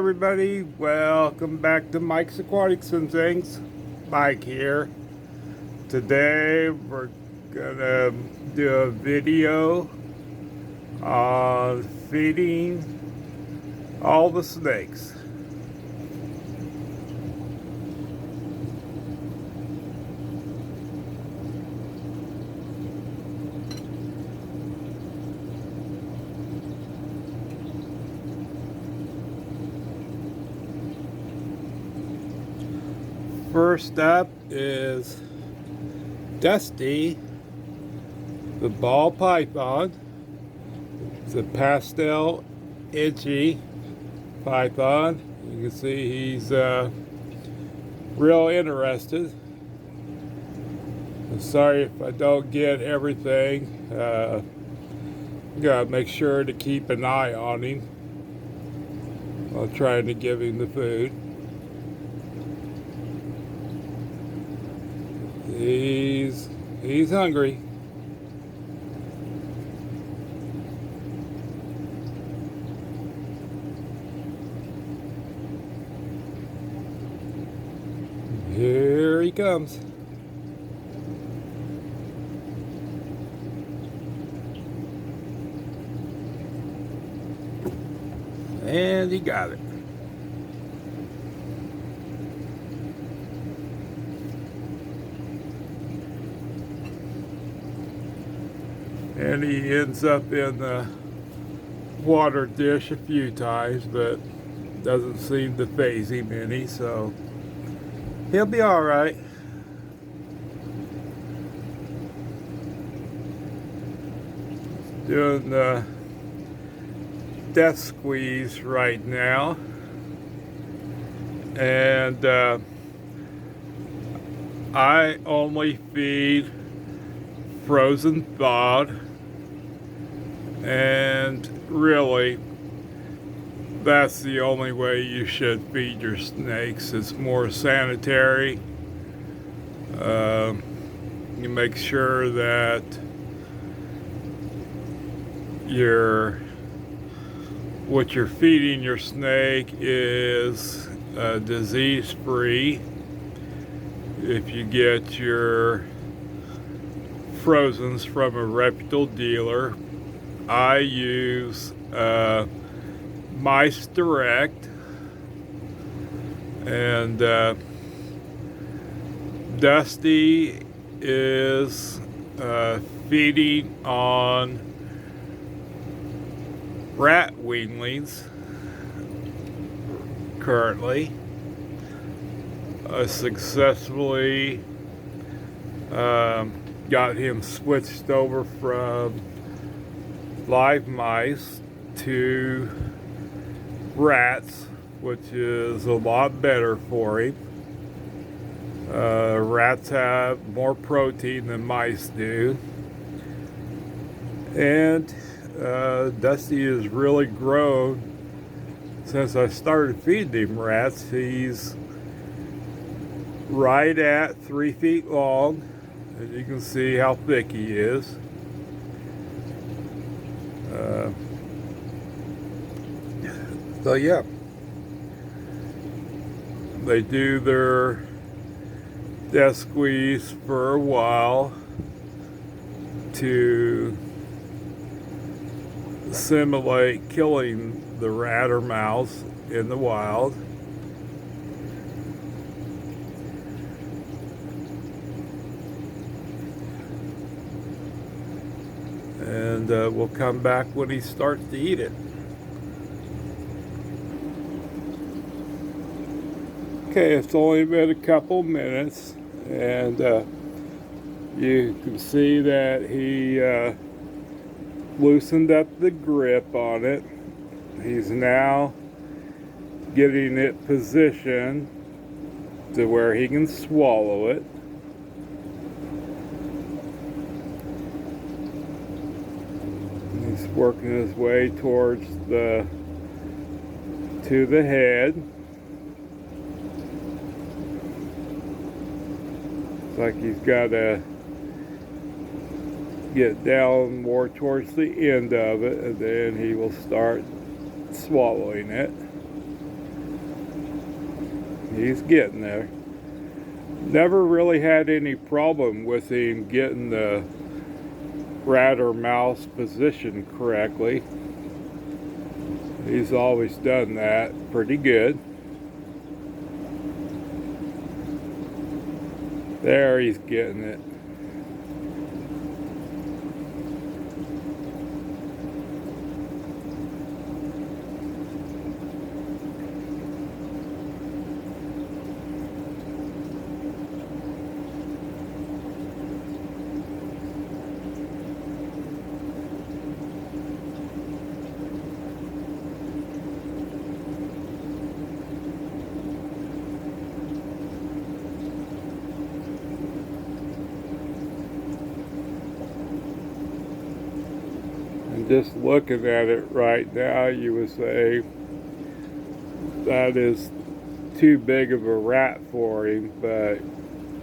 everybody, welcome back to Mike's Aquatics and Things. Mike here. Today we're gonna do a video on feeding all the snakes. First up is Dusty, the ball python. It's a pastel Enchi python. You can see he's real interested. I'm sorry if I don't get everything. Gotta make sure to keep an eye on him while trying to give him the food. He's hungry. Here he comes. And he got it. And he ends up in the water dish a few times, but doesn't seem to faze him any, so he'll be all right. Doing the death squeeze right now, and I only feed frozen thawed, and really that's the only way you should feed your snakes. It's more sanitary. You make sure that what you're feeding your snake is disease free. If you get your frozens from a reputable dealer, I use Mice Direct, and Dusty is feeding on rat weanlings currently. I successfully got him switched over from live mice to rats, which is a lot better for him. Rats have more protein than mice do, and Dusty has really grown since I started feeding him rats. He's right at 3 feet long, and you can see how thick he is. So yeah, they do their death squeeze for a while to simulate killing the rat or mouse in the wild. And we'll come back when he starts to eat it. Okay, it's only been a couple minutes, and you can see that he loosened up the grip on it. He's now getting it positioned to where he can swallow it. He's working his way towards to the head. It's like he's got to get down more towards the end of it, and then he will start swallowing it. He's getting there. Never really had any problem with him getting the rat or mouse position correctly. He's always done that pretty good. There, he's getting it. And just looking at it right now, you would say that is too big of a rat for him, but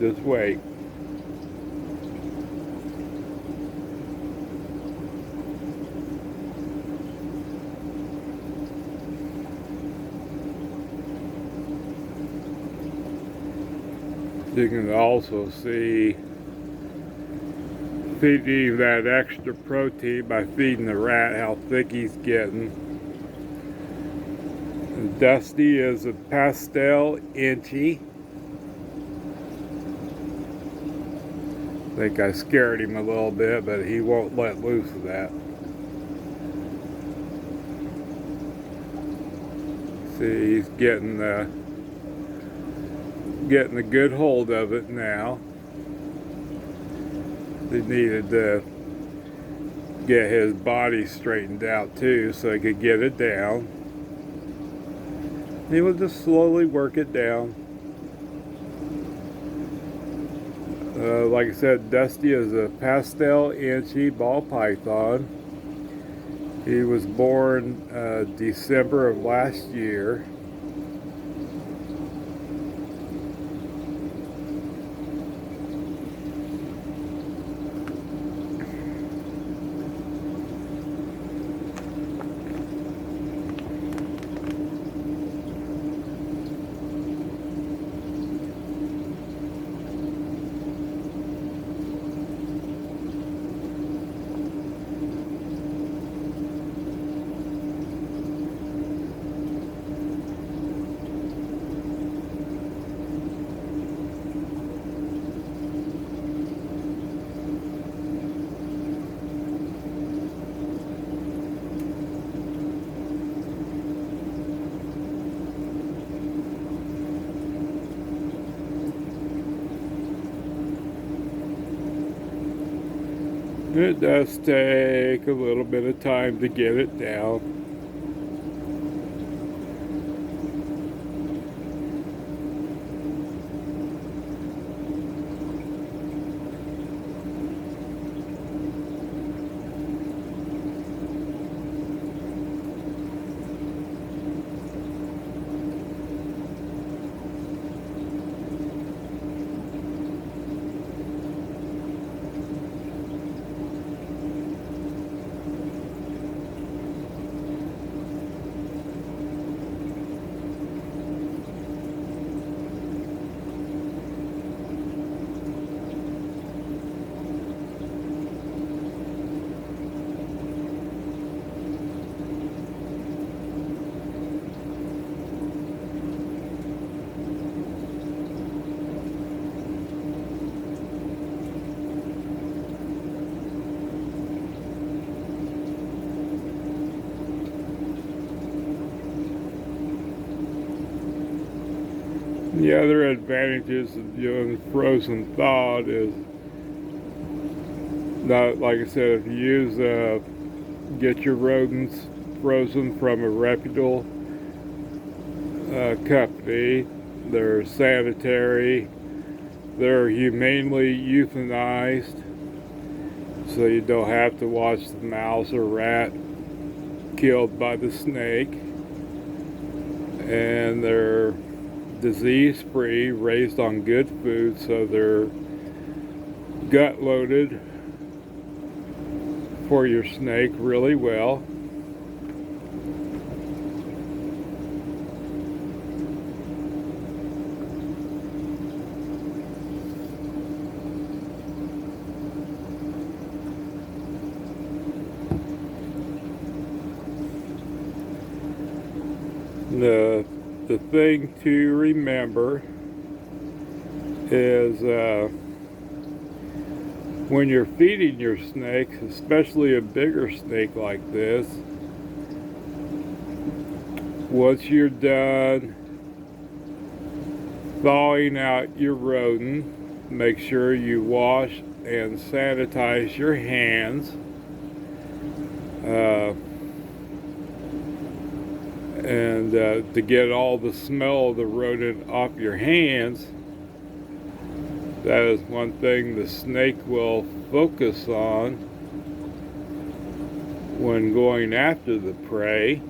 just wait. You can also see feeding that extra protein by feeding the rat, how thick he's getting. And Dusty is a Pastel Enchi. I think I scared him a little bit, but he won't let loose of that. See, he's getting a good hold of it now. He needed to get his body straightened out too, so he could get it down. He will just slowly work it down. Like I said, Dusty is a Pastel Enchi ball python. He was born December of last year. It does take a little bit of time to get it down. The other advantages of doing frozen thawed is, not like I said, if you use get your rodents frozen from a reputable company, they're sanitary, they're humanely euthanized, so you don't have to watch the mouse or rat killed by the snake, and they're disease-free, raised on good food, so they're gut-loaded for your snake really well. The thing to remember is when you're feeding your snakes, especially a bigger snake like this, once you're done thawing out your rodent, make sure you wash and sanitize your hands. And to get all the smell of the rodent off your hands, that is one thing the snake will focus on when going after the prey,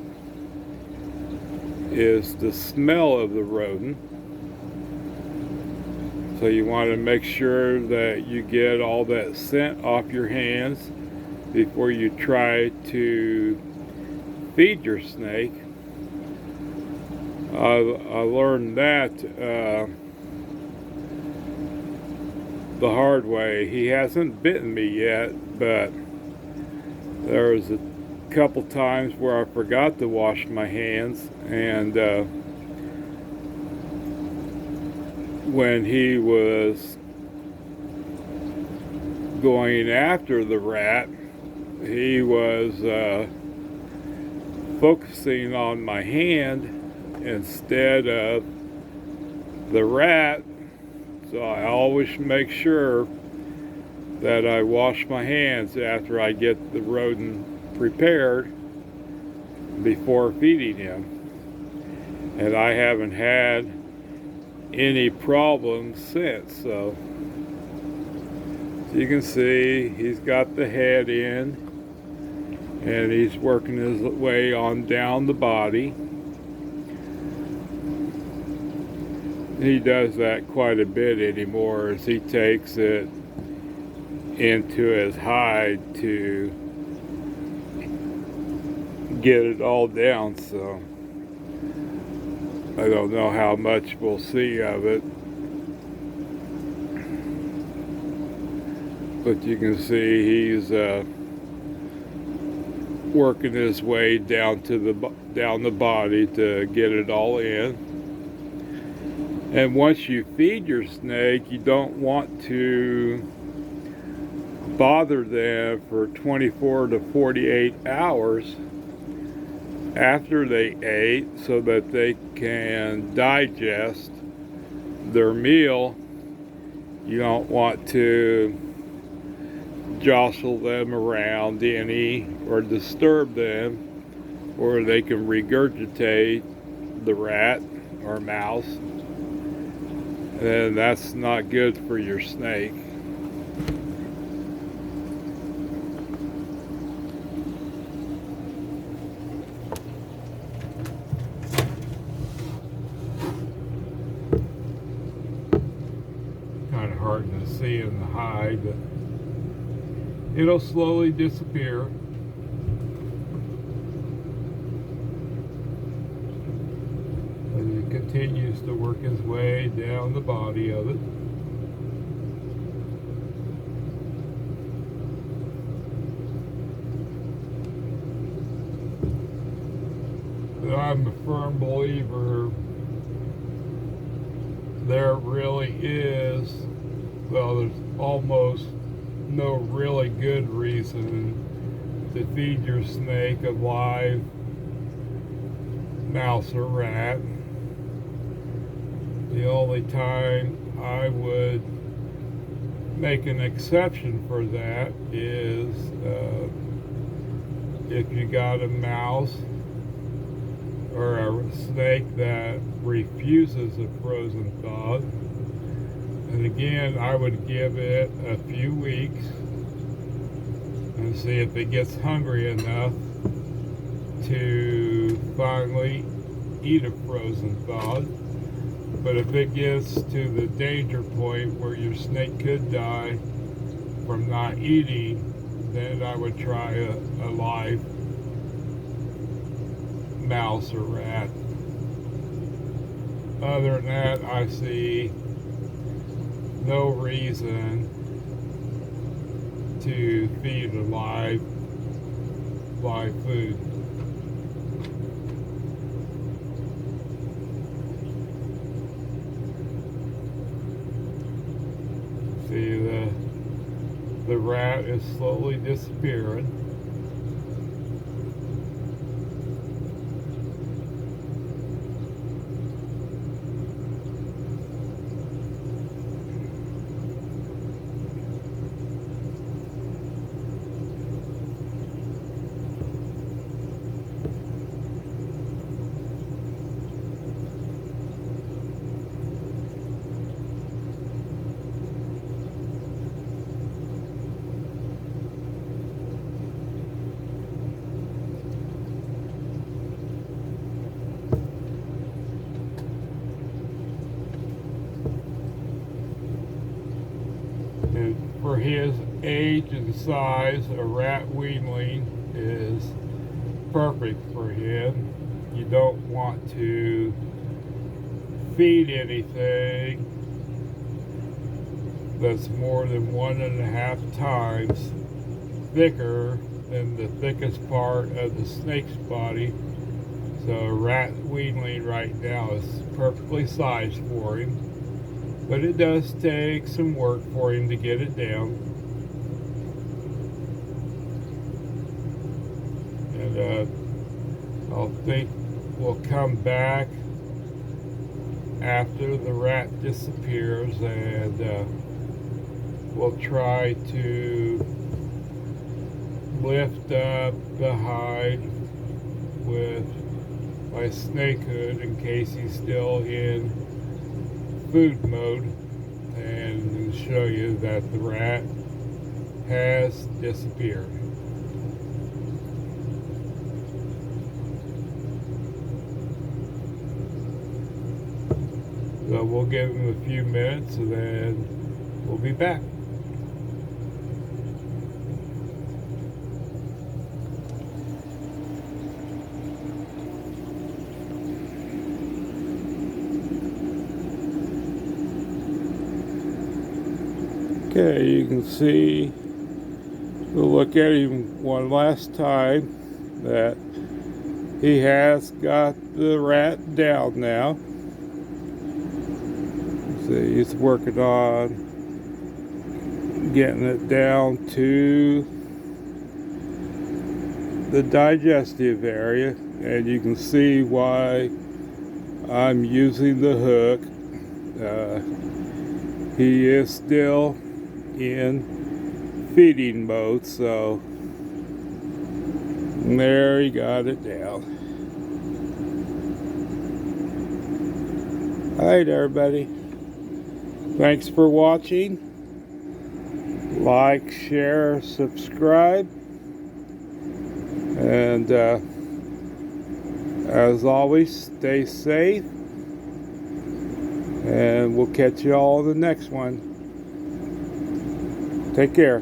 is the smell of the rodent. So you want to make sure that you get all that scent off your hands before you try to feed your snake. I learned that the hard way. He hasn't bitten me yet, but there was a couple times where I forgot to wash my hands, and when he was going after the rat, he was focusing on my hand instead of the rat. So I always make sure that I wash my hands after I get the rodent prepared before feeding him. And I haven't had any problems since. So you can see he's got the head in, and he's working his way on down the body. He does that quite a bit anymore as he takes it into his hide to get it all down. So I don't know how much we'll see of it, but you can see he's working his way down the body to get it all in. And once you feed your snake, you don't want to bother them for 24 to 48 hours after they ate so that they can digest their meal. You don't want to jostle them around any or disturb them, or they can regurgitate the rat or mouse, and that's not good for your snake. Kind of hard to see in the hide, but it'll slowly disappear. Continues to work his way down the body of it. But I'm a firm believer there really is, well, there's almost no really good reason to feed your snake a live mouse or rat. The only time I would make an exception for that is if you got a mouse or a snake that refuses a frozen thawed. And again, I would give it a few weeks and see if it gets hungry enough to finally eat a frozen thawed. But if it gets to the danger point where your snake could die from not eating, then I would try a live mouse or rat. Other than that, I see no reason to feed a live food. the rat is slowly disappearing. And for his age and size, a rat weanling is perfect for him. You don't want to feed anything that's more than 1.5 times thicker than the thickest part of the snake's body. So a rat weanling right now is perfectly sized for him. But it does take some work for him to get it down. And I'll think we'll come back after the rat disappears, and we'll try to lift up the hide with my snake hood in case he's still in food mode, and show you that the rat has disappeared. So we'll give him a few minutes and then we'll be back. Okay, you can see, we'll look at him one last time, that he has got the rat down now. See, he's working on getting it down to the digestive area, and you can see why I'm using the hook. He is still in feeding mode, so there, he got it down. Alright, everybody, thanks for watching. Like, share, subscribe, and as always, stay safe, and we'll catch you all in the next one. Take care.